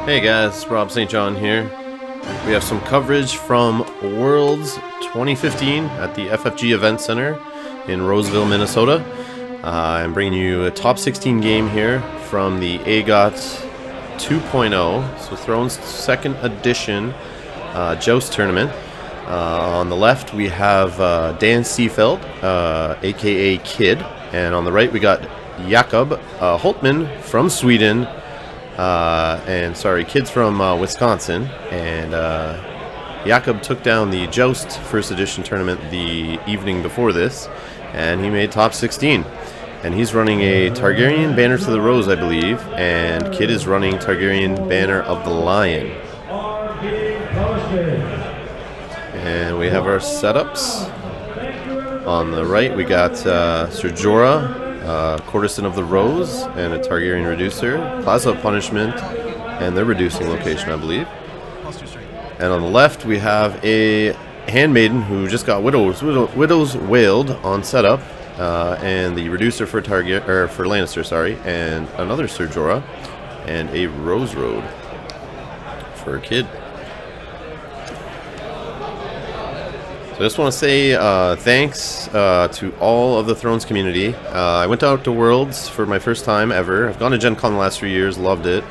Hey guys, Rob St. John here. We have some coverage from Worlds 2015 at the FFG Event Center in Roseville, Minnesota. I'm bringing you a top 16 game here from the AGOT 2.0, so Thrones second edition Joust tournament. On the left we have Dan Seefeldt, aka Kid, and on the right we got Jakob Hultman from Sweden. Kid's from Wisconsin, and Jakob took down the Joust First Edition tournament the evening before this, and he made top 16. And he's running a Targaryen Banner to the Rose, I believe, and Kid is running Targaryen Banner of the Lion. And we have our setups. On the right, we got Ser Jorah, Courtesan of the Rose, and a Targaryen Reducer, Plaza of Punishment, and their reducing location, I believe. And on the left, we have a Handmaiden who just got Widow's Wailed on setup, and the Reducer for Lannister, and another Ser Jorah, and a Rose Road for a Kid. So I just want to say thanks to all of the Thrones community. I went out to Worlds for my first time ever. I've gone to Gen Con the last 3 years, loved it.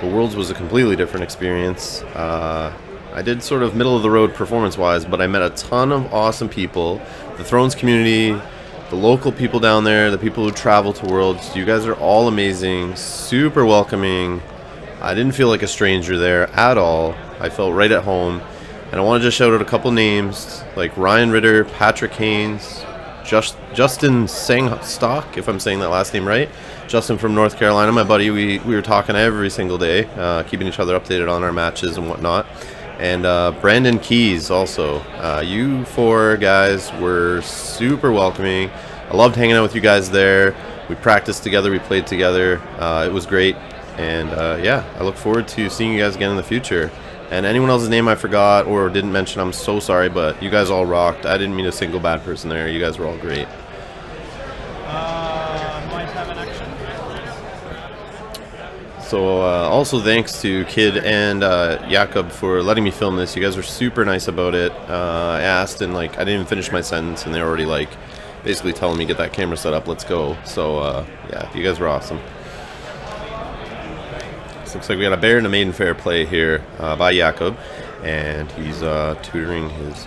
But Worlds was a completely different experience. I did sort of middle of the road performance-wise, but I met a ton of awesome people. The Thrones community, the local people down there, the people who travel to Worlds. You guys are all amazing, super welcoming. I didn't feel like a stranger there at all. I felt right at home. And I want to just shout out a couple names like Ryan Ritter, Patrick Haynes, Justin Sangstock, if I'm saying that last name right. Justin from North Carolina, my buddy. We were talking every single day, keeping each other updated on our matches and whatnot. And Brandon Keys also. You four guys were super welcoming. I loved hanging out with you guys there. We practiced together, we played together. It was great. And yeah, I look forward to seeing you guys again in the future. And anyone else's name I forgot or didn't mention, I'm so sorry, but you guys all rocked. I didn't meet a single bad person there. You guys were all great. Might have an action. So also thanks to Kid and Jakob for letting me film this. You guys were super nice about it. I asked and I didn't even finish my sentence and they're already basically telling me get that camera set up, let's go. So yeah, you guys were awesome. Looks like we got a bear and a maiden fair play here by Jakob, and he's tutoring his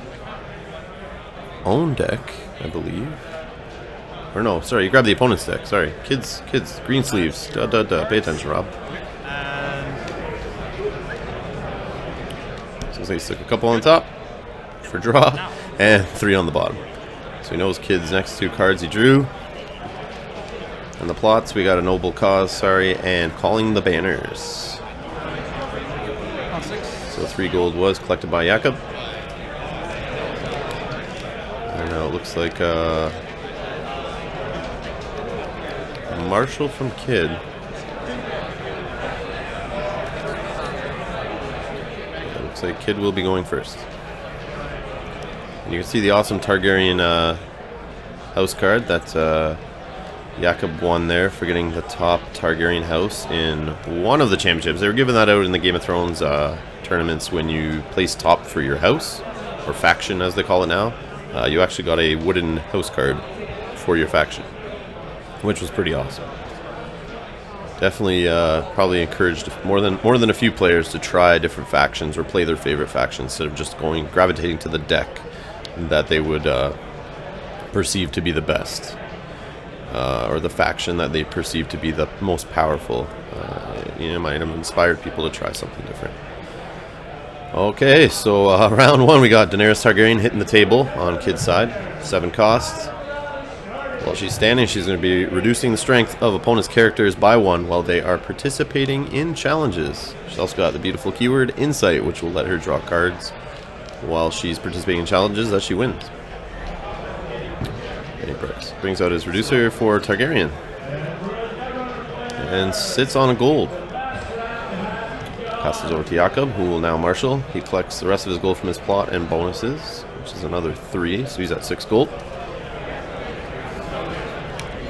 own deck, I believe. Or no, sorry, you grabbed the opponent's deck. Sorry, kids, green sleeves. Pay attention, Rob. So looks like he took a couple on top for draw, and 3 on the bottom. So he knows Kid's next 2 cards he drew. And the plots, we got a Noble Cause, and Calling the Banners. So 3 gold was collected by Jakob. And now it looks like Marshall from Kid. It looks like Kid will be going first. And you can see the awesome Targaryen house card that Jakob won there for getting the top Targaryen house in one of the championships. They were giving that out in the Game of Thrones tournaments when you place top for your house, or faction as they call it now. You actually got a wooden house card for your faction, which was pretty awesome. Definitely probably encouraged more than a few players to try different factions or play their favorite faction instead of just gravitating to the deck that they would perceive to be the best. Or the faction that they perceive to be the most powerful. Might have inspired people to try something different. Okay, so round 1 we got Daenerys Targaryen hitting the table on Kid's side. 7 costs. While she's standing, she's going to be reducing the strength of opponents' characters by 1 while they are participating in challenges. She's also got the beautiful keyword Insight, which will let her draw cards while she's participating in challenges as she wins. Brings out his reducer for Targaryen and sits on a gold. Passes over to Jakob, who will now marshal. He collects the rest of his gold from his plot and bonuses, which is another 3, so he's at 6 gold.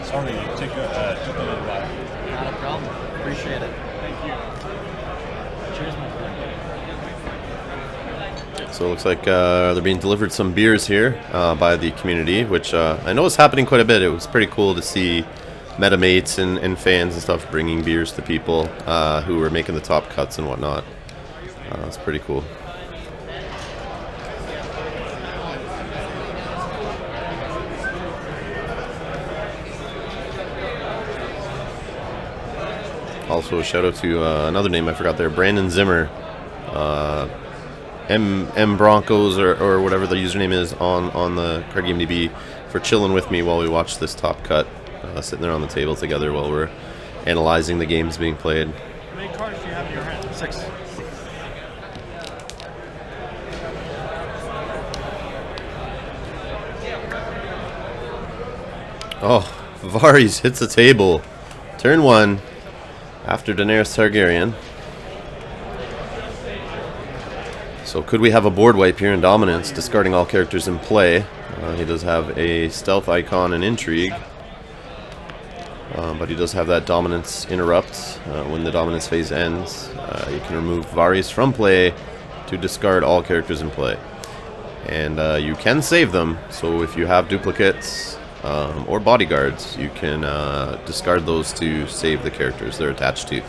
Sorry, it took a little while. Not a problem. Appreciate it. Thank you. Cheers. So it looks like they're being delivered some beers here by the community, which I know is happening quite a bit. It was pretty cool to see metamates and fans and stuff bringing beers to people who were making the top cuts and whatnot. That's pretty cool. Also, a shout out to another name I forgot there, Brandon Zimmer, M Broncos or whatever the username is on the card game DB, for chilling with me while we watch this top cut, sitting there on the table together while we're analyzing the games being played. How many cards do you have in your hand? 6. Oh, Varys hits the table. Turn 1 after Daenerys Targaryen. So could we have a board wipe here in Dominance, discarding all characters in play? He does have a stealth icon and intrigue, but he does have that Dominance interrupt. When the Dominance phase ends, you can remove Varys from play to discard all characters in play. And you can save them, so if you have duplicates or bodyguards, you can discard those to save the characters they're attached to.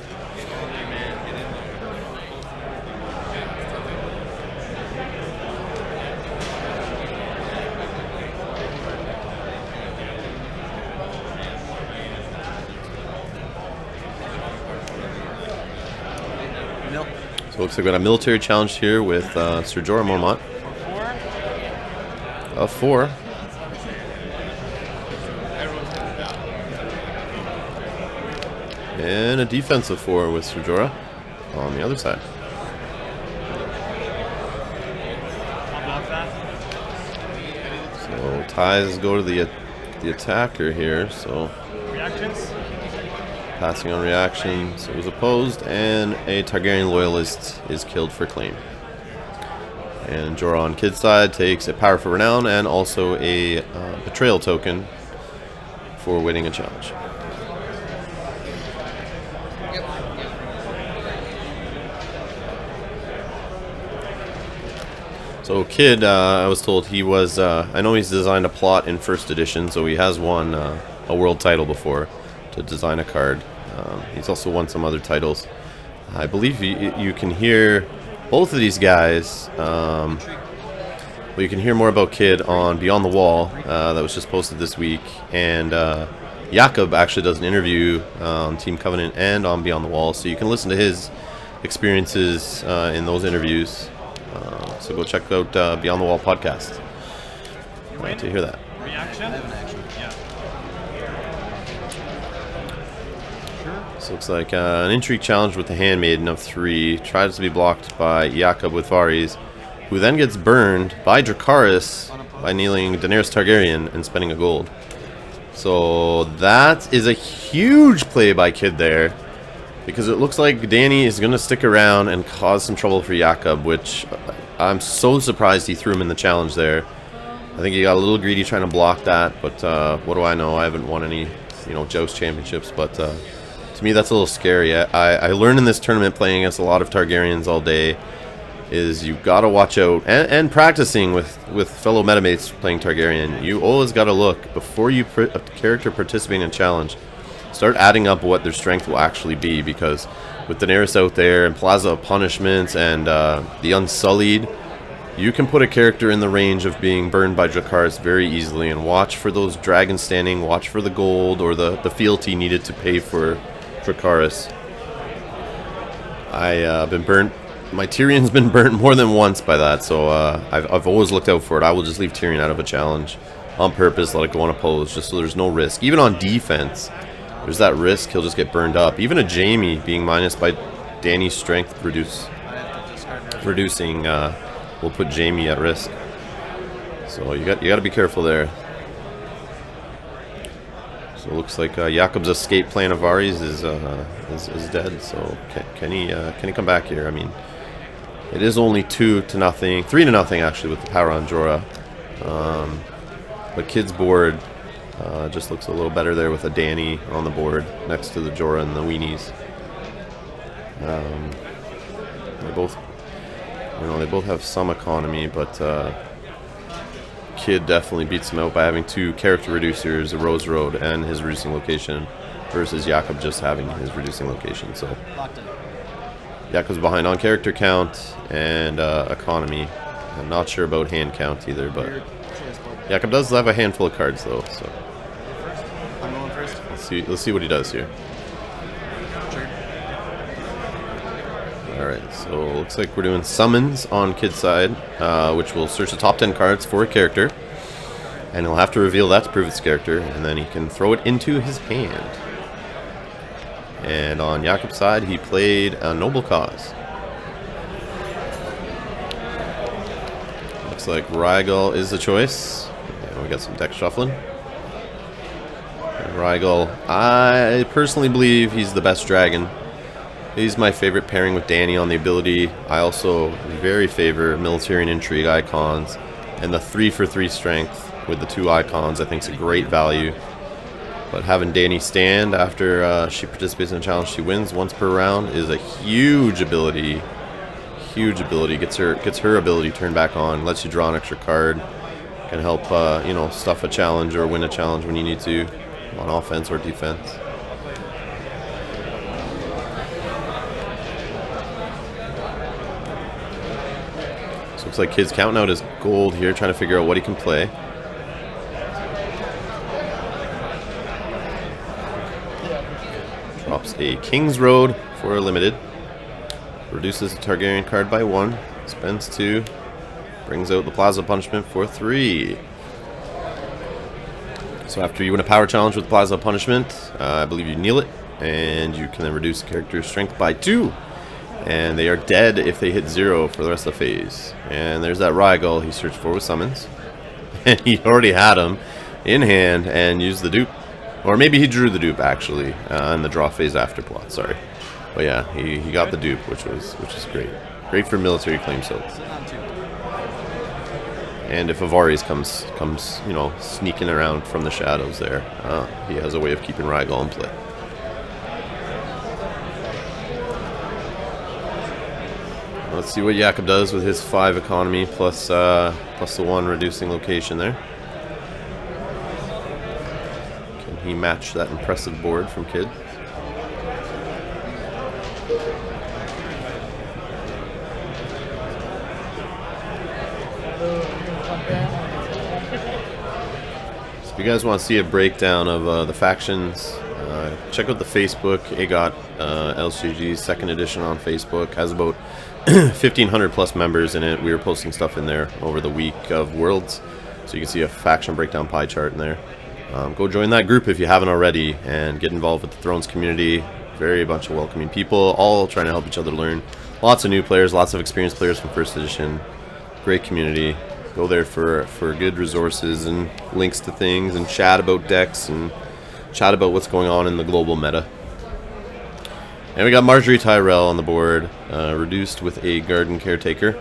So it looks like we got a military challenge here with Sir Jorah Mormont. A 4. And a defensive 4 with Sir Jorah on the other side. I'll block that. So ties go to the attacker here. So Reactions? passing on reaction. So it was opposed, and a Targaryen loyalist is killed for claim. And Jorah on Kid's side takes a power for renown and also a betrayal token for winning a challenge. So Kid, I was told he was, I know he's designed a plot in first edition, so he has won a world title before to design a card. He's also won some other titles. I believe you can hear both of these guys, well, you can hear more about Kid on Beyond the Wall, that was just posted this week, and Jakob actually does an interview on Team Covenant and on Beyond the Wall, so you can listen to his experiences in those interviews. So go check out Beyond the Wall podcast to hear that. Reaction? Yeah. Sure. So looks like an intrigue challenge with the Handmaiden of 3 tries to be blocked by Jakob with Varys, who then gets burned by Dracarys by kneeling Daenerys Targaryen and spending a gold. So that is a huge play by Kid there, because it looks like Dany is going to stick around and cause some trouble for Jakob, which I'm so surprised he threw him in the challenge there. I think he got a little greedy trying to block that, but what do I know? I haven't won any, Joust championships, but to me that's a little scary. I learned in this tournament, playing against a lot of Targaryens all day, is you got to watch out, and practicing with fellow metamates playing Targaryen, you always got to look, before you a character participating in a challenge, start adding up what their strength will actually be, because with Daenerys out there and Plaza of Punishments and the Unsullied, you can put a character in the range of being burned by Dracarys very easily, and watch for those dragons standing, watch for the gold or the fealty needed to pay for Dracarys. I've been burnt. My Tyrion's been burnt more than once by that, so I've always looked out for it. I will just leave Tyrion out of a challenge on purpose, let it go unopposed, just so there's no risk. Even on defense, there's that risk he'll just get burned up. Even a Jaime being minus by Dany's strength reducing will put Jaime at risk. So you got to be careful there. So it looks like Jakob's escape plan of Varys is dead. So can he come back here? I mean, it is only 2-0, 3-0 actually with the power on Jorah. But Kid's board just looks a little better there with a Dany on the board next to the Jorah and the weenies. They're both You know, they both have some economy, but Kid definitely beats him out by having 2 character reducers, a Rose Road, and his reducing location, versus Jakob just having his reducing location. So Jakob's behind on character count and economy. I'm not sure about hand count either, but Jakob does have a handful of cards though. So I'm going first. let's see what he does here. Sure. Alright, so looks like we're doing summons on Kid's side, which will search the top 10 cards for a character, and he'll have to reveal that to prove its character, and then he can throw it into his hand. And on Jakob's side, he played a Noble Cause. Looks like Rygel is the choice. And we got some deck shuffling. And Rygel, I personally believe he's the best dragon. He's my favorite pairing with Danny on the ability. I also very favor military and intrigue icons. And the 3-for-3 strength with the 2 icons I think is a great value. But having Danny stand after she participates in a challenge she wins once per round is a huge ability. Huge ability. Gets her ability turned back on. Lets you draw an extra card. Can help you know, stuff a challenge or win a challenge when you need to on offense or defense. So looks like Kid's counting out his gold here, trying to figure out what he can play. Drops a King's Road for a limited. Reduces the Targaryen card by 1. Spends 2. Brings out the Plaza Punishment for 3. So after you win a power challenge with Plaza Punishment, I believe you kneel it, and you can then reduce the character's strength by 2. And they are dead if they hit 0 for the rest of the phase. And there's that Rygel he searched for with summons. And he already had him in hand and used the dupe. Or maybe he drew the dupe actually in the draw phase after plot. Sorry, but yeah, he got the dupe, which is great. Great for military claim soaks. And if Avaris comes you know, sneaking around from the shadows there, he has a way of keeping Rygel in play. Let's see what Jakob does with his 5 economy plus the 1 reducing location there. He matched that impressive board from Kid. So if you guys want to see a breakdown of the factions, check out the Facebook. AGOT LCG 2nd edition on Facebook. Has about 1,500 plus members in it. We were posting stuff in there over the week of Worlds, so you can see a faction breakdown pie chart in there. Go join that group if you haven't already and get involved with the Thrones community. Very bunch of welcoming people, all trying to help each other learn. Lots of new players, lots of experienced players from 1st edition. Great community. Go there for good resources and links to things and chat about decks and chat about what's going on in the global meta. And we got Marjorie Tyrell on the board, reduced with a Garden Caretaker.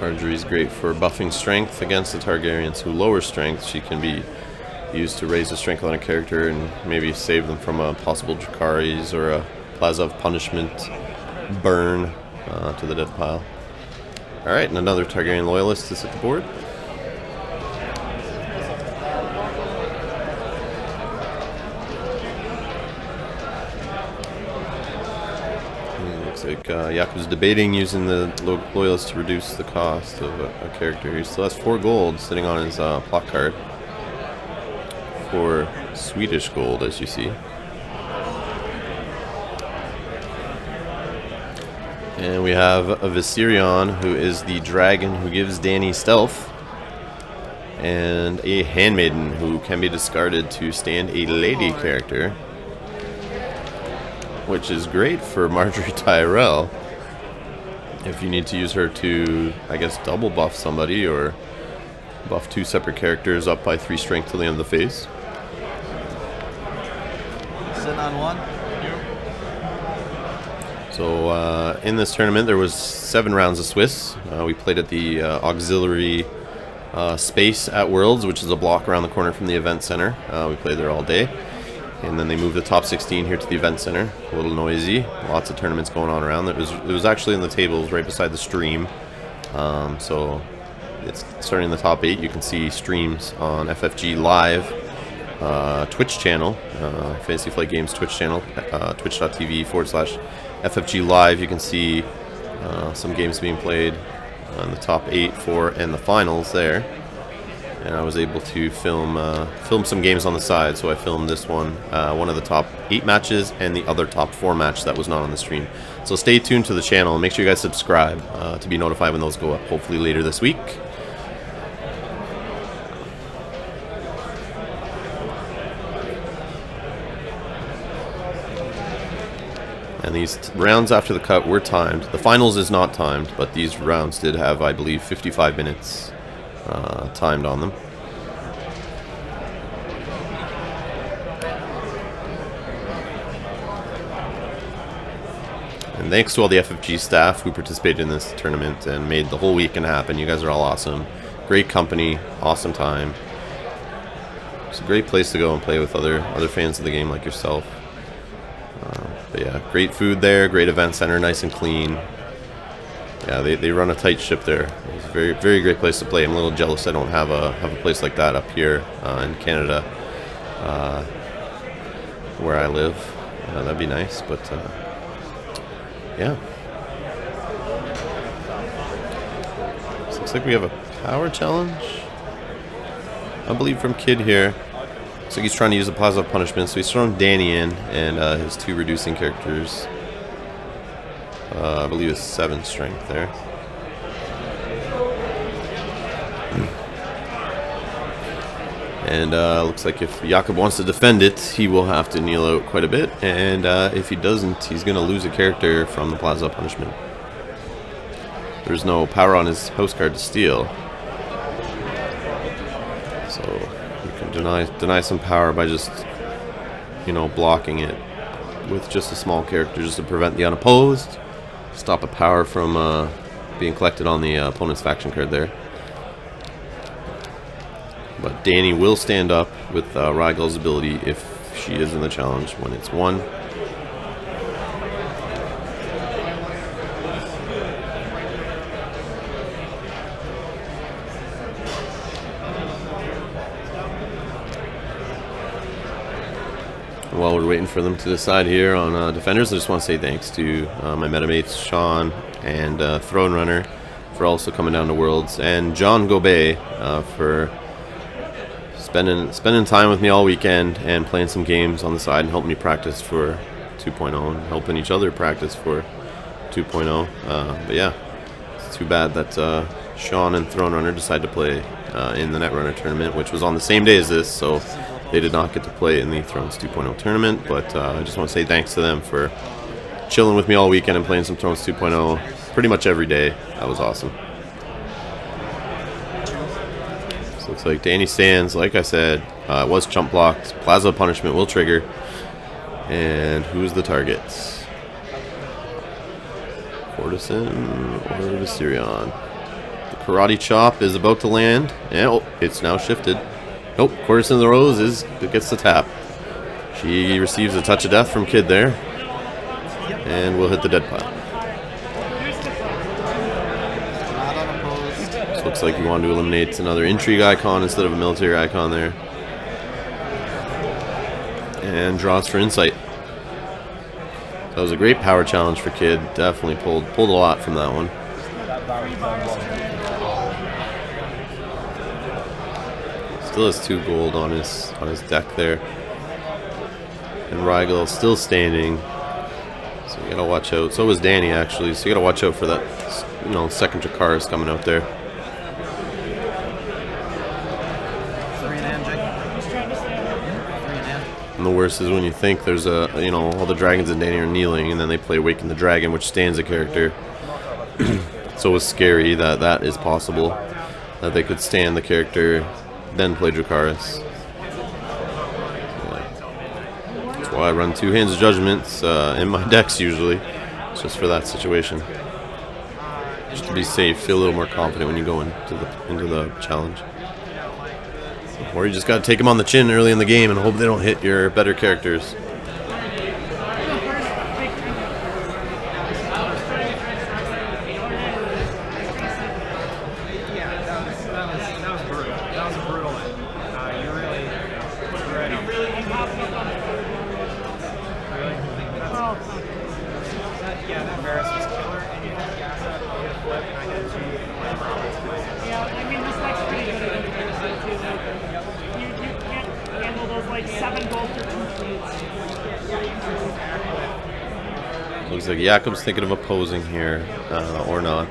Marjorie's great for buffing strength against the Targaryens who lower strength. She can be used to raise the strength on a character and maybe save them from a possible Dracarys or a Plaza of Punishment burn to the dead pile. Alright, and another Targaryen Loyalist to sit the board. Like Jakob's debating using the Loyalist to reduce the cost of a character. He still has 4 gold sitting on his plot card. 4 Swedish gold, as you see. And we have a Viserion, who is the dragon who gives Danny stealth. And a Handmaiden, who can be discarded to stand a lady character, which is great for Marjorie Tyrell if you need to use her to, I guess, double buff somebody or buff 2 separate characters up by 3 strength till the end of the phase. Sitting on 1. So in this tournament there was 7 rounds of Swiss. We played at the auxiliary space at Worlds, which is a block around the corner from the event center. We played there all day. And then they moved the top 16 here to the event center. A little noisy. Lots of tournaments going on around. It was actually in the tables right beside the stream. So it's starting in the top 8. You can see streams on FFG Live Twitch channel, Fantasy Flight Games Twitch channel, twitch.tv/FFG Live. You can see some games being played on the top 8, 4, and the finals there. And I was able to film some games on the side. So I filmed this one of the top 8 matches, and the other top 4 match that was not on the stream. So stay tuned to the channel and make sure you guys subscribe to be notified when those go up, hopefully later this week. And these rounds after the cut were timed. The finals is not timed, but these rounds did have, I believe, 55 minutes timed on them. And thanks to all the FFG staff who participated in this tournament and made the whole weekend happen. You guys are all awesome. Great company, awesome time. It's a great place to go and play with other fans of the game like yourself. But yeah, great food there, great event center, nice and clean. Yeah, they run a tight ship there. It's a very, very great place to play. I'm a little jealous I don't have a place like that up here in Canada, where I live. That'd be nice, but yeah. So looks like we have a power challenge, I believe, from Kid here. Looks like he's trying to use the Plaza of Punishment, so he's thrown Danny in and his 2 reducing characters. I believe it's 7 strength there. And looks like if Jakob wants to defend it, he will have to kneel out quite a bit. And if he doesn't, he's going to lose a character from the Plaza of Punishment. There's no power on his house card to steal. So you can deny some power by just, blocking it with just a small character just to prevent the unopposed. Stop a power from being collected on the opponent's faction card there. But Danny will stand up with Rygel's ability if she is in the challenge when it's 1. While we're waiting for them to decide here on defenders, I just want to say thanks to my metamates Sean and Throne Runner for also coming down to Worlds, and John Gobet for spending time with me all weekend and playing some games on the side and helping me practice for 2.0 and helping each other practice for 2.0. But yeah, it's too bad that Sean and Throne Runner decided to play in the Netrunner tournament, which was on the same day as this, so they did not get to play in the Thrones 2.0 tournament. But I just want to say thanks to them for chilling with me all weekend and playing some Thrones 2.0 pretty much every day. That was awesome. So looks like Danny stands, like I said, it was chump blocked. Plaza of Punishment will trigger. And who's the target? Courtesan or Viserion? The Karate Chop is about to land. And, oh, it's now shifted. Nope, Courtesan of the Rose gets the tap. She receives a touch of death from Kid there. And we'll hit the dead pile. So looks like you want to eliminate another intrigue icon instead of a military icon there. And draws for insight. That was a great power challenge for Kid. Definitely pulled a lot from that one. Still has 2 gold on his deck there. And Rygel still standing. So you gotta watch out. So was Danny actually. So you gotta watch out for that, second Dracarys coming out there. And the worst is when you think there's all the dragons and Danny are kneeling, and then they play Awaken the Dragon, which stands a character. So it was scary that is possible, that they could stand the character, then play Dracarys. That's why I run 2 Hands of Judgments in my decks usually, just for that situation. Just to be safe, feel a little more confident when you go into the challenge. Or you just got to take them on the chin early in the game and hope they don't hit your better characters. Looks like Jakob's thinking of opposing here, or not.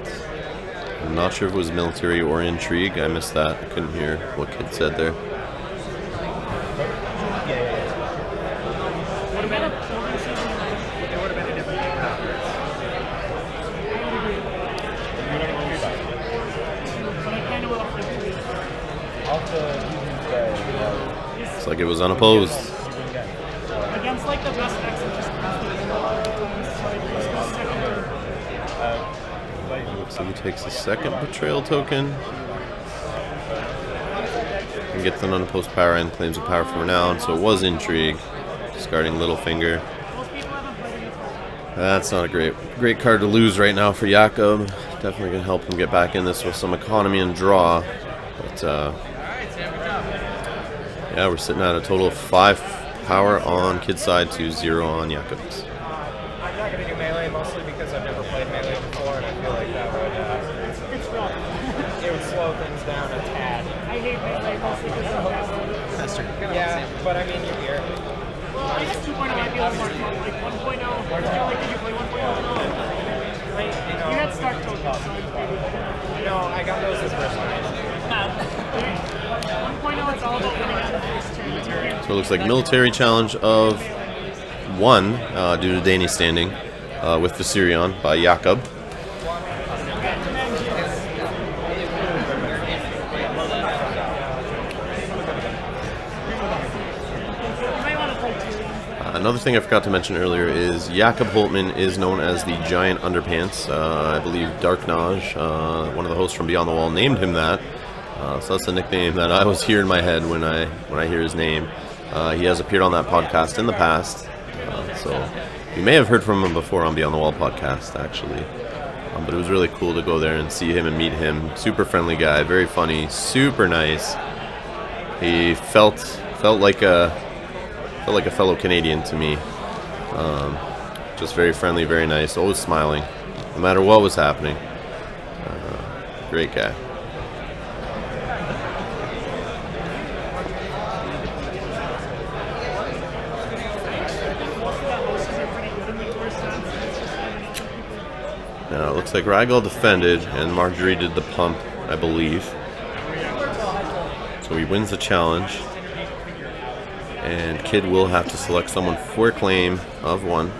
I'm not sure if it was military or intrigue. I missed that. I couldn't hear what Kid said there. Looks like it was unopposed. Against like the best exit. Looks like he takes a second betrayal token. And gets an unopposed power and claims a power from renown, so it was intrigue. Discarding Littlefinger. That's not a great card to lose right now for Jakob. Definitely gonna help him get back in this with some economy and draw. But yeah, we're sitting at a total of 5 power on Kid's side to 0 on Jakob's. I'm not going to do melee mostly because I've never played melee before, and I feel like that would it would slow things down a tad. I hate melee mostly because of Faster. Yeah, but I mean, you're here. Well, I guess 2.0 might be a little more fun. Like 1.0, did you play 1.0 at all? You had start tokens, so no, I got those as first one. 1.0 it's all about winning on the first turn. So it looks like military challenge of 1 due to Danny standing with Viserion by Jakob. Another thing I forgot to mention earlier is Jakob Hultman is known as the Giant Underpants. I believe Dark Naj, one of the hosts from Beyond the Wall, named him that. So that's the nickname that I always hear in my head when I hear his name. He has appeared on that podcast in the past, so you may have heard from him before on Beyond the Wall podcast, actually. But it was really cool to go there and see him and meet him. Super friendly guy, very funny, super nice. He felt like a fellow Canadian to me. Just very friendly, very nice, always smiling, no matter what was happening. Great guy. Now it looks like Rygel defended and Marjorie did the pump, I believe. So he wins the challenge. And Kid will have to select someone for claim of 1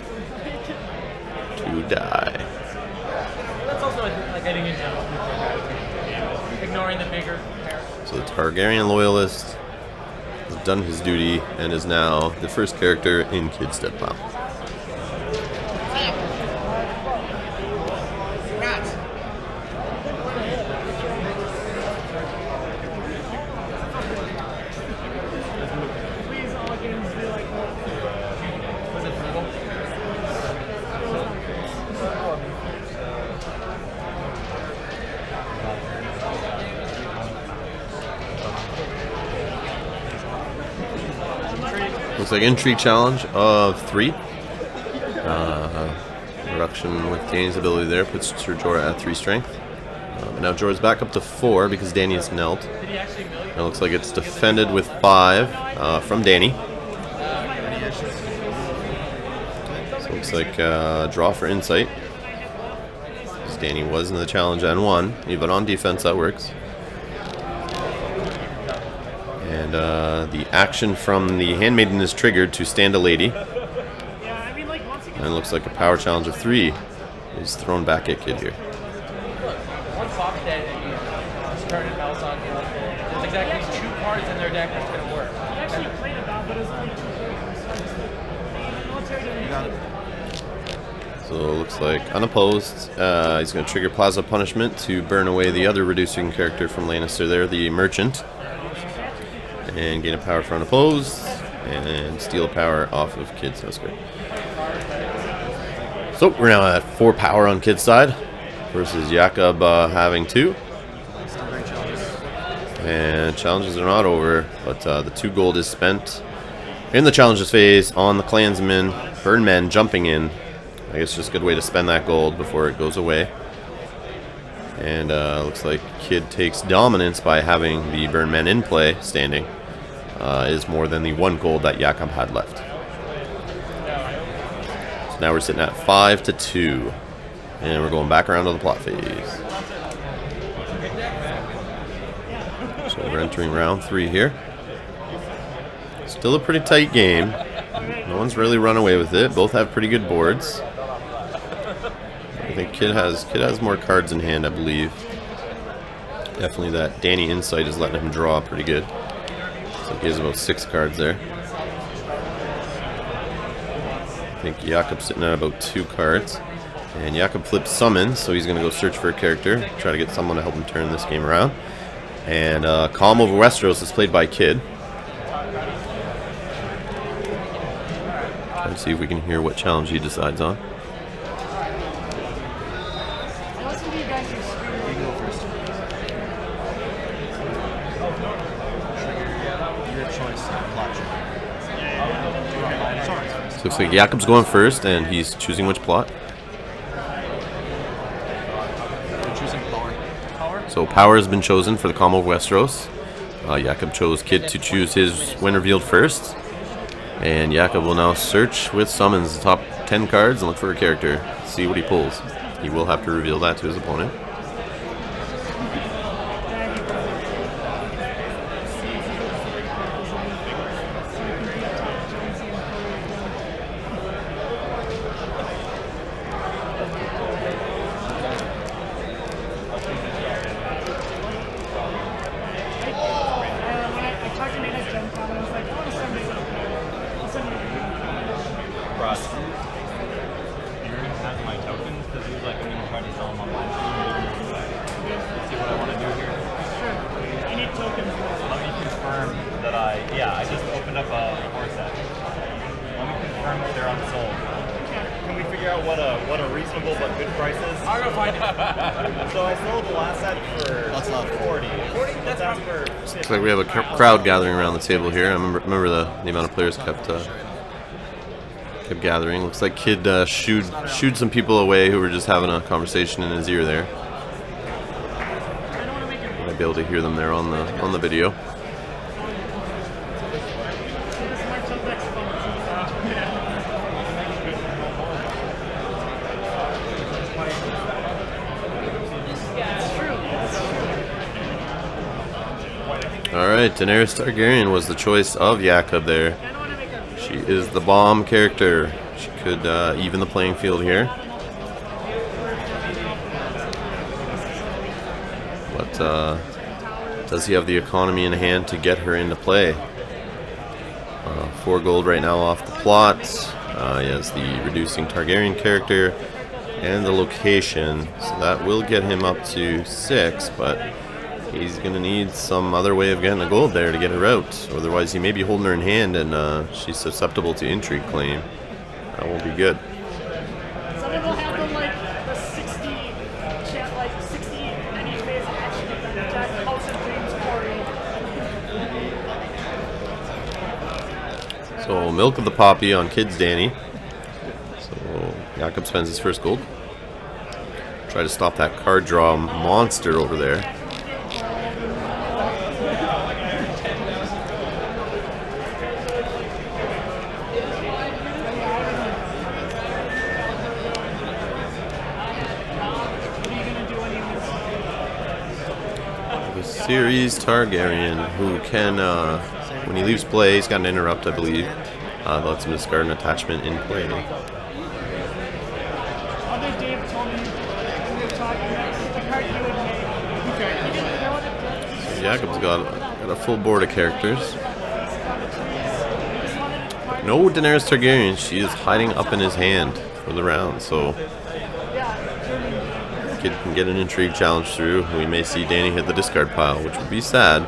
to die. That's also like getting in general. Ignoring the bigger characters. So the Targaryen loyalist has done his duty and is now the first character in Kid's death pile. Looks like intrigue challenge of 3. Reduction with Danny's ability there puts Sir Jorah at 3 strength. Now Jorah's back up to 4 because Danny is knelt. It looks like it's defended with 5 from Danny. So it looks like draw for insight. Because Danny was in the challenge and won. Even on defense, that works. And the action from the Handmaiden is triggered to stand a lady. And it looks like a power challenge of 3 is thrown back at Kid here. One Fox deck started Malzahn, there's exactly 2 cards in their deck that's going to work. I actually played it out, but it's only 2 You got it. So it looks like unopposed. He's going to trigger Plasma Punishment to burn away the other reducing character from Lannister there, the Merchant. and gain a power for unopposed, and steal power off of Kid's Husker. So we're now at 4 power on Kid's side versus Jakob having 2. Still great challenges. And challenges are not over, but the 2 gold is spent in the challenges phase on the clansmen. Burnmen jumping in. I guess just a good way to spend that gold before it goes away. And looks like Kid takes dominance by having the Burnmen in play, standing. Is more than the 1 gold that Jakob had left. So now we're sitting at 5-2. And we're going back around to the plot phase. So we're entering round 3 here. Still a pretty tight game. No one's really run away with it. Both have pretty good boards. I think Kid has more cards in hand, I believe. Definitely that Danny Insight is letting him draw pretty good. So he has about 6 cards there. I think Jakob's sitting at about 2 cards. And Jakob flips summon, so he's going to go search for a character. Try to get someone to help him turn this game around. And Calm Over Westeros is played by Kid. Try to see if we can hear what challenge he decides on. I listen to you guys use screen. You go first. Your choice. Plot trigger. So looks like Jakob's going first, and he's choosing which plot. You're choosing power. So power has been chosen for the Calm Over Westeros. Jakob chose Kid to choose his when revealed first. And Jakob will now search with summons the top 10 cards and look for a character. See what he pulls. He will have to reveal that to his opponent. Yeah, I just opened up a core set. Let me confirm if they're unsold. Can we figure out what a reasonable but good price is? I'll go find it. So I sold the last set for That's not 40. 40? That's not for. Looks like we have a crowd gathering around the table here. I remember the amount of players kept gathering. Looks like Kid shooed some people away who were just having a conversation in his ear there. You might be able to hear them there on the video. Alright, Daenerys Targaryen was the choice of Jakob there. She is the bomb character. She could even the playing field here. But does he have the economy in hand to get her into play? 4 gold right now off the plot. He has the reducing Targaryen character and the location. So that will get him up to 6, but he's going to need some other way of getting a gold there to get her out. Otherwise, he may be holding her in hand and she's susceptible to intrigue claim. That won't be good. Some of them have them like the 60 any phase action attack House of Dreams Quarry. So, Milk of the Poppy on Kid's Danny. So, Jakob spends his first gold. Try to stop that card draw monster over there. Series Targaryen, who can, when he leaves play, he's got an interrupt, I believe. That lets him discard an attachment in play. Other Dave told me when we were talking about the card you would make. He didn't know what it does. Jakob's got a full board of characters. No Daenerys Targaryen, she is hiding up in his hand for the round, so Kid can get an intrigue challenge through. We may see Danny hit the discard pile, which would be sad.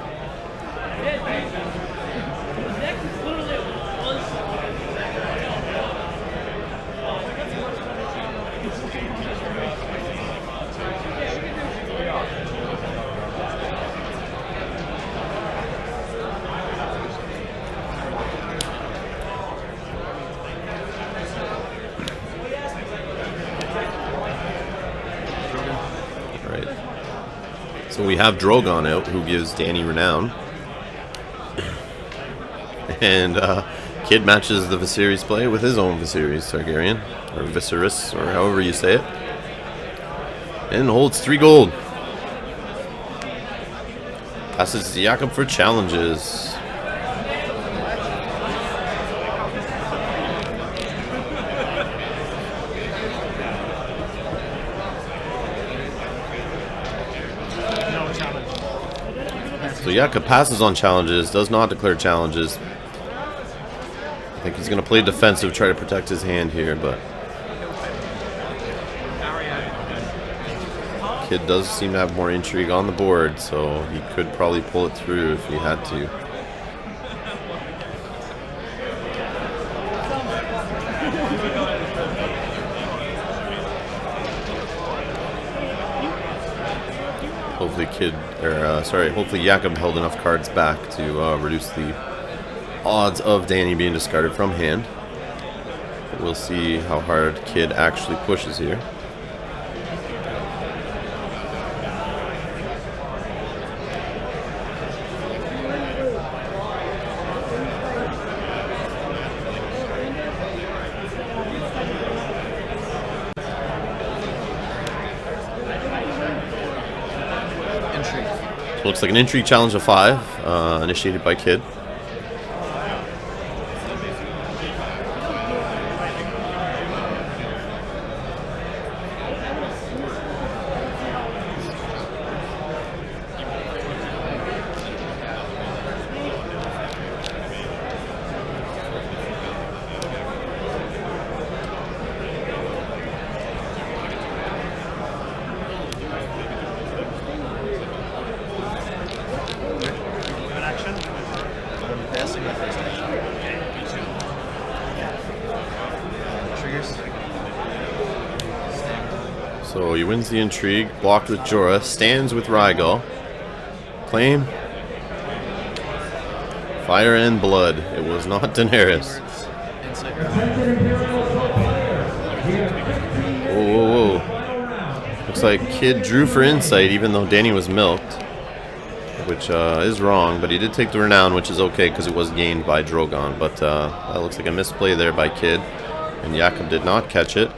So we have Drogon out, who gives Danny renown. And Kid matches the Viserys play with his own Viserys Targaryen, or Viserys, or however you say it. And holds 3 gold. Passes to Jakob for challenges. So Jakob passes on challenges, does not declare challenges. I think he's going to play defensive, try to protect his hand here, but Kid does seem to have more intrigue on the board, so he could probably pull it through if he had to. Hopefully Jakob held enough cards back to reduce the odds of Danny being discarded from hand. But we'll see how hard Kid actually pushes here. Looks like an intrigue challenge of 5, initiated by Kid. So he wins the intrigue, blocked with Jorah, stands with Rhaegal. Claim. Fire and blood. It was not Daenerys. Whoa, whoa, whoa. Looks like Kid drew for insight even though Danny was milked. Which is wrong, but he did take the renown, which is okay because it was gained by Drogon. But that looks like a misplay there by Kid. And Jakob did not catch it.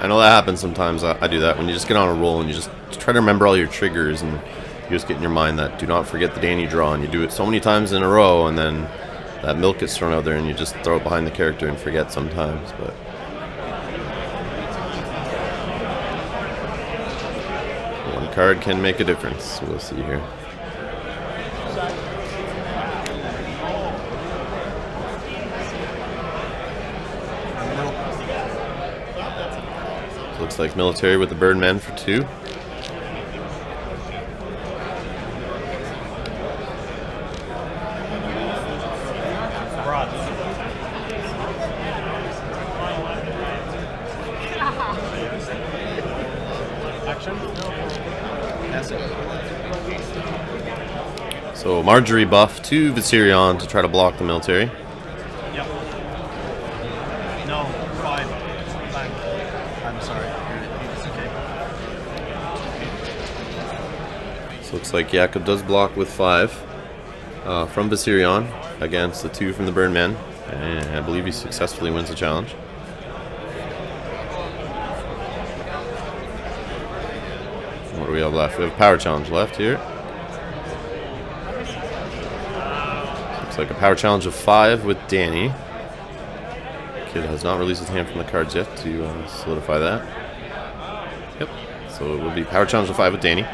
I know that happens sometimes. I do that when you just get on a roll and you just try to remember all your triggers and you just get in your mind that do not forget the Danny draw, and you do it so many times in a row and then that milk gets thrown out there and you just throw it behind the character and forget sometimes. But one card can make a difference. We'll see here. Looks like military with the Birdman for 2. So Marjorie buff to Viserion to try to block the military. Yep. No, 5. I'm sorry. It's okay. So looks like Jakob does block with 5 from Viserion against the 2 from the Birdman, and I believe he successfully wins the challenge. What do we have left? We have a power challenge left here. Looks like a power challenge of 5 with Danny. Kid has not released his hand from the cards yet to solidify that. Yep. So it will be power challenge of 5 with Danny.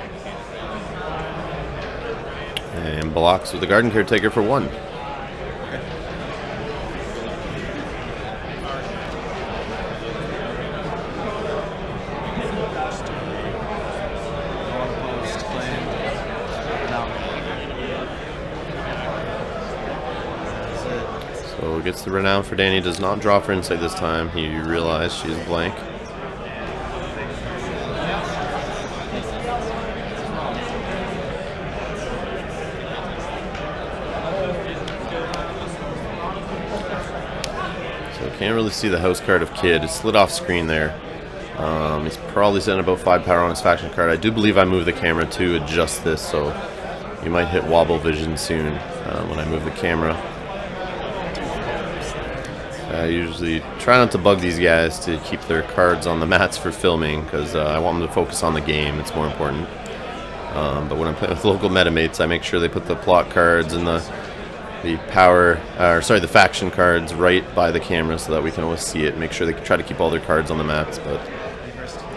And blocks with the Garden Caretaker for 1. So gets the renown for Danny, does not draw for insight this time. He realized she is blank. So can't really see the house card of Kid. It slid off screen there. He's probably sitting about 5 power on his faction card. I do believe I moved the camera to adjust this, so you might hit wobble vision soon when I move the camera. I usually try not to bug these guys to keep their cards on the mats for filming, because I want them to focus on the game. It's more important. But when I'm playing with local metamates, I make sure they put the plot cards and the faction cards right by the camera so that we can always see it. Make sure they try to keep all their cards on the mats. But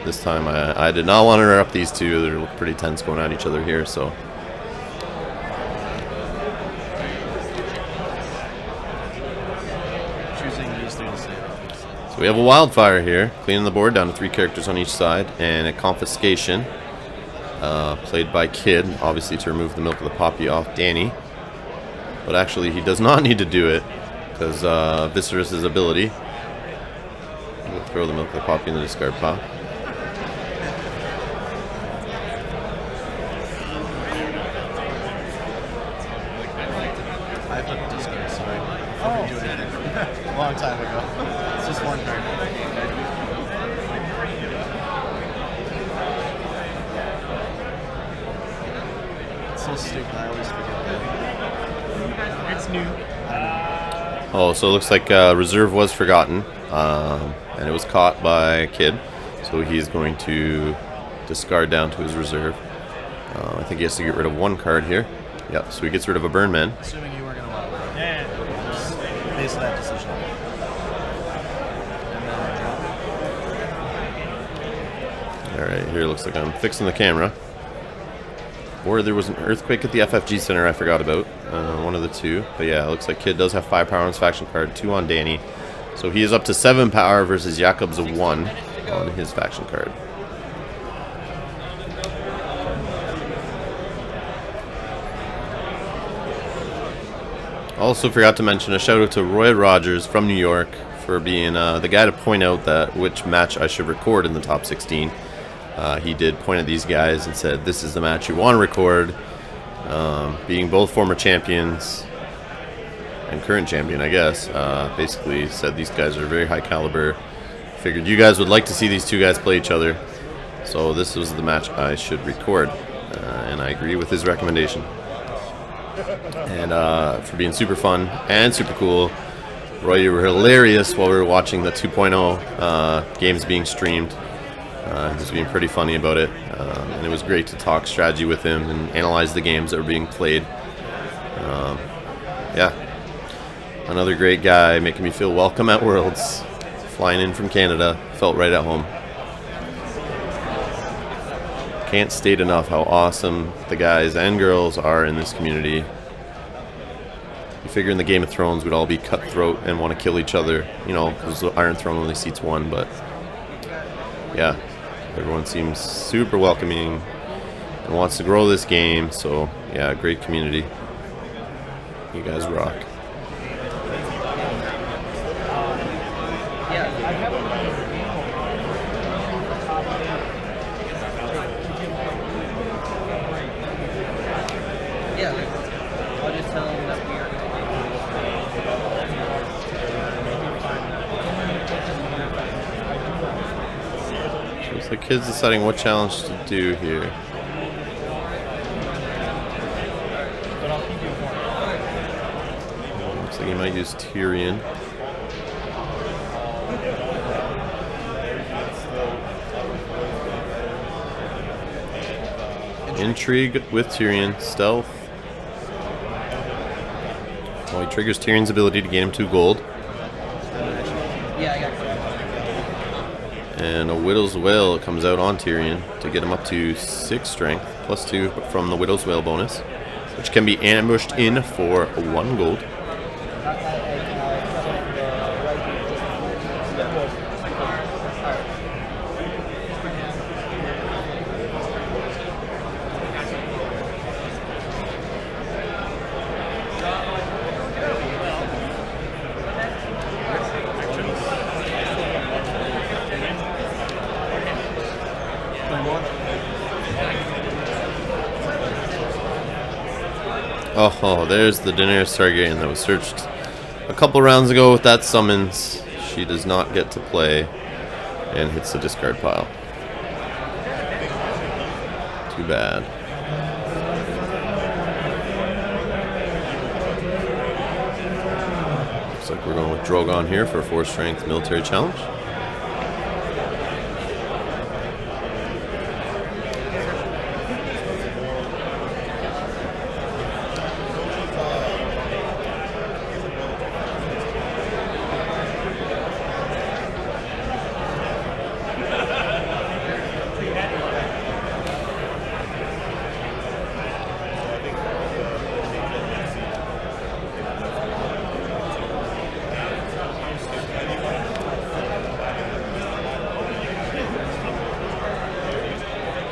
this time I did not want to interrupt these two. They look pretty tense going at each other here. So we have a wildfire here, cleaning the board down to 3 characters on each side, and a confiscation played by Kid, obviously to remove the Milk of the Poppy off Danny. But actually he does not need to do it, because Viserys' ability will throw the Milk of the Poppy in the discard pile. I put discard, sorry. Oh, long time ago. It's just one card. It's so stupid, I always forget that. It's new. Oh, so it looks like reserve was forgotten, and it was caught by Kid, so he's going to discard down to his reserve. I think he has to get rid of 1 card here. Yep, so he gets rid of a burn man. Assuming you were going to want it. Yeah. Just based on that decision. Alright, here it looks like I'm fixing the camera. Or there was an earthquake at the FFG Center I forgot about. One of the two. But yeah, it looks like Kid does have 5 power on his faction card, 2 on Danny. So he is up to 7 power versus Jakob's 1 on his faction card. Also forgot to mention a shout out to Roy Rogers from New York for being the guy to point out that which match I should record in the top 16. He did point at these guys and said, this is the match you want to record. Being both former champions and current champion, I guess, basically said these guys are very high caliber. Figured you guys would like to see these two guys play each other. So this was the match I should record. And I agree with his recommendation. And for being super fun and super cool. Roy, you were hilarious while we were watching the 2.0 games being streamed. He was being pretty funny about it, and it was great to talk strategy with him and analyze the games that were being played. Yeah, another great guy, making me feel welcome at Worlds. Flying in from Canada, felt right at home. Can't state enough how awesome the guys and girls are in this community. You figure in the Game of Thrones we'd all be cutthroat and want to kill each other, you know, because the Iron Throne only seats 1, but yeah, everyone seems super welcoming and wants to grow this game, so yeah, great community. You guys rock. I'll just tell them that we are So the kid's deciding what challenge to do here. Looks like he might use Tyrion. Intrigue with Tyrion. Stealth. Well, he triggers Tyrion's ability to gain him 2 gold. Yeah, I got it. And a Widow's Wail comes out on Tyrion to get him up to 6 strength, plus 2 from the Widow's Wail bonus, which can be ambushed in for 1 gold. Oh, there's the Daenerys Targaryen that was searched a couple rounds ago with that summons. She does not get to play. and hits the discard pile. Too bad. Looks like we're going with Drogon here for a 4-strength military challenge.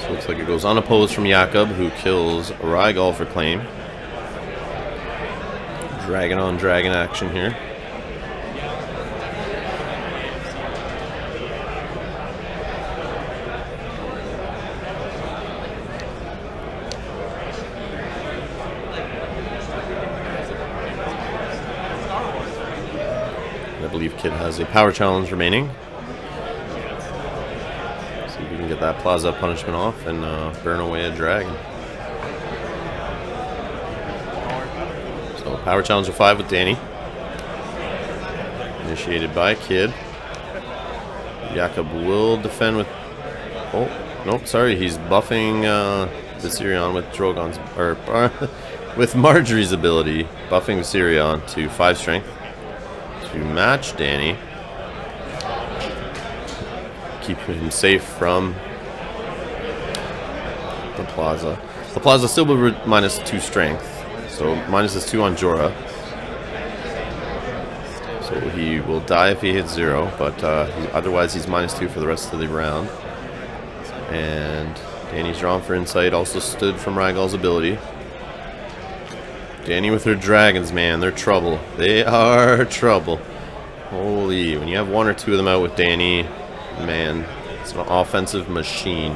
Looks like it goes unopposed from Jakob, who kills Rhaegal for claim. Dragon on dragon action here. I believe Kid has a power challenge remaining. Get that plaza punishment off and burn away a dragon. So power challenge of 5 with Danny, initiated by Kid. Jakob will defend with, oh nope, sorry, he's buffing Viserion with Drogon's, or with Marjorie's ability, buffing Viserion to 5 strength to match Danny. Keep him safe from the plaza. The plaza still will minus 2 strength, so minus is 2 on Jorah. So he will die if he hits 0, but otherwise he's minus 2 for the rest of the round. And Danny's drawn for insight, also stood from Rhaegal's ability. Danny with her dragons, man, they're trouble. They are trouble. Holy, when you have 1 or 2 of them out with Danny, man, it's an offensive machine.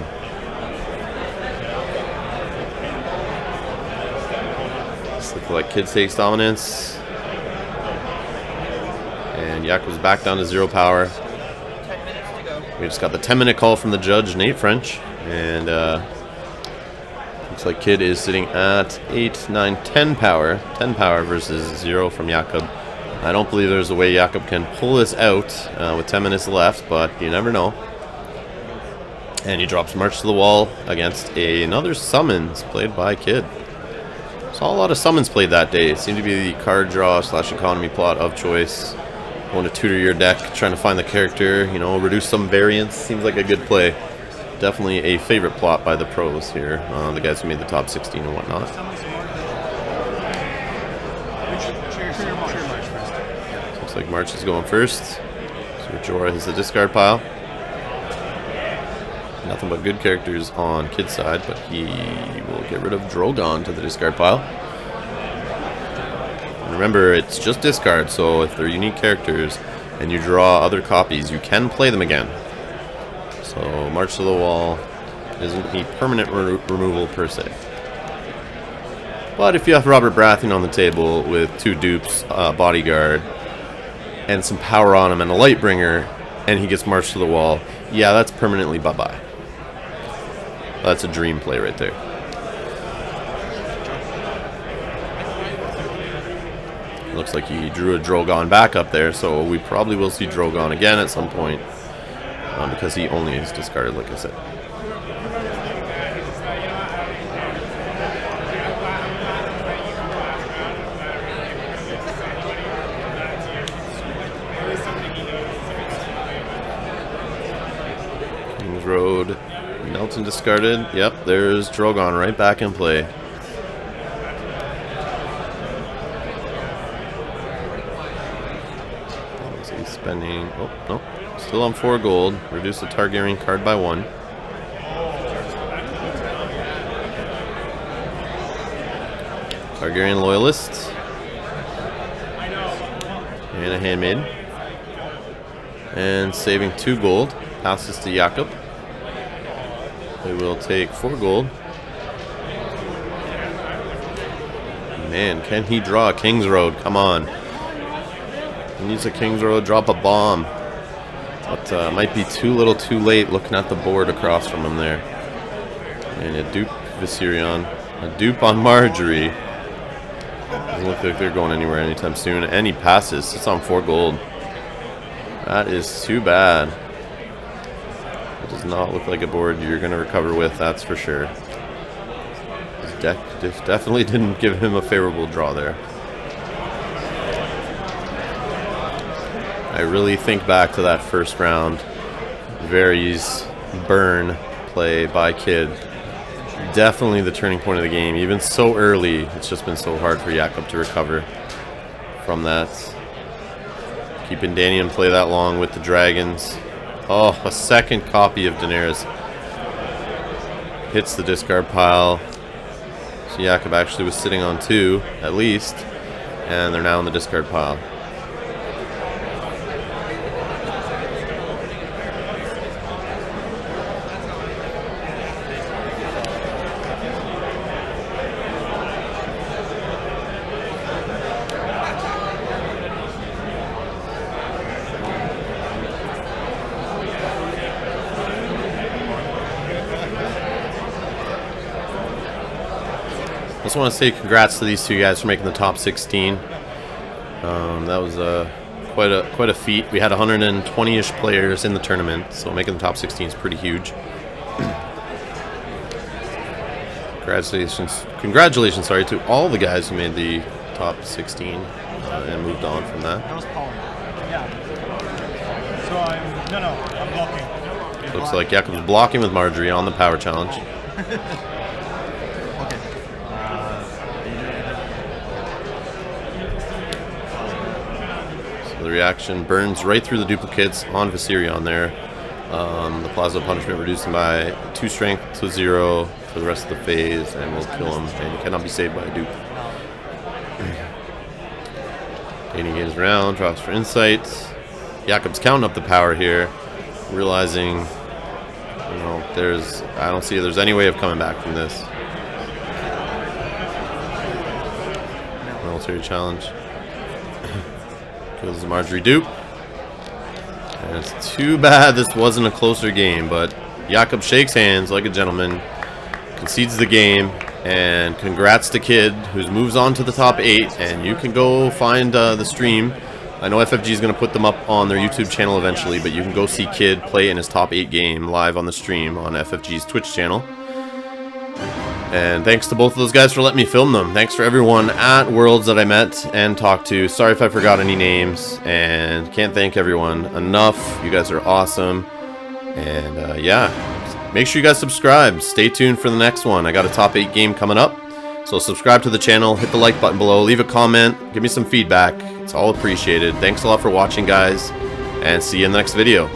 This looks like Kid takes dominance. And Jakob's back down to 0 power. 10 minutes to go. We just got the 10-minute call from the judge, Nate French. And looks like Kid is sitting at 8, 9, 10 power. 10 power versus 0 from Jakob. I don't believe there's a way Jakob can pull this out with 10 minutes left, but you never know. And he drops March to the Wall against another summons played by Kid. Saw a lot of summons played that day. It seemed to be the card draw / economy plot of choice. Going to tutor your deck, trying to find the character, you know, reduce some variance. Seems like a good play. Definitely a favorite plot by the pros here. The guys who made the top 16 and whatnot. Looks like March is going first. So Jorah has the discard pile. Nothing but good characters on Kid's side, but he will get rid of Drogon to the discard pile. And remember, it's just discard, so if they're unique characters and you draw other copies, you can play them again. So March to the Wall isn't a permanent removal per se. But if you have Robert Baratheon on the table with 2 dupes, bodyguard, and some power on him and a Lightbringer, and he gets March to the Wall, yeah, that's permanently bye-bye. That's a dream play right there. Looks like he drew a Drogon back up there, so we probably will see Drogon again at some point, because he only is discarded, like I said. King's Road, Nelton discarded. Yep, there's Drogon right back in play. He's spending, oh, no, still on 4 gold. Reduce the Targaryen card by 1. Targaryen Loyalist. And a Handmaid. And saving 2 gold. Passes to Jakob. We will take 4 gold. Man, can he draw a King's Road? Come on. He needs a King's Road, drop a bomb. But might be too little too late looking at the board across from him there. And a dupe Viserion. A dupe on Marjorie. Doesn't look like they're going anywhere anytime soon. And he passes. It's on 4 gold. That is too bad. It does not look like a board you're going to recover with, that's for sure. His deck definitely didn't give him a favorable draw there. I really think back to that first round. Varys burn play by Kid. Definitely the turning point of the game. Even so early, it's just been so hard for Jakob to recover from that. Keeping Danian play that long with the dragons. Oh, a second copy of Daenerys. Hits the discard pile. So Jakob actually was sitting on 2, at least. And they're now in the discard pile. I just want to say congrats to these 2 guys for making the top 16. That was quite a feat. We had 120-ish players in the tournament, so making the top 16 is pretty huge. Congratulations, sorry, to all the guys who made the top 16 and moved on from that. That was Paul. Yeah. So I'm blocking. Looks like Jakob's blocking with Marjorie on the power challenge. The reaction burns right through the duplicates on Viserion there. The Plaza Punishment reducing by 2 strength to 0 for the rest of the phase, and will kill him, and he cannot be saved by a dupe. Gaining gains round, drops for insight. Jakob's counting up the power here, realizing, you know, I don't see there's any way of coming back from this. Military challenge. Kills the Marjorie dupe. And it's too bad this wasn't a closer game, but Jakob shakes hands like a gentleman, concedes the game, and congrats to Kid, who moves on to the top 8, and you can go find the stream. I know FFG is going to put them up on their YouTube channel eventually, but you can go see Kid play in his top 8 game live on the stream on FFG's Twitch channel. And thanks to both of those guys for letting me film them. Thanks for everyone at Worlds that I met and talked to. Sorry if I forgot any names, and can't thank everyone enough. You guys are awesome. And yeah, make sure you guys subscribe. Stay tuned for the next one. I got a top 8 game coming up. So subscribe to the channel, hit the like button below, leave a comment, give me some feedback. It's all appreciated. Thanks a lot for watching, guys, and see you in the next video.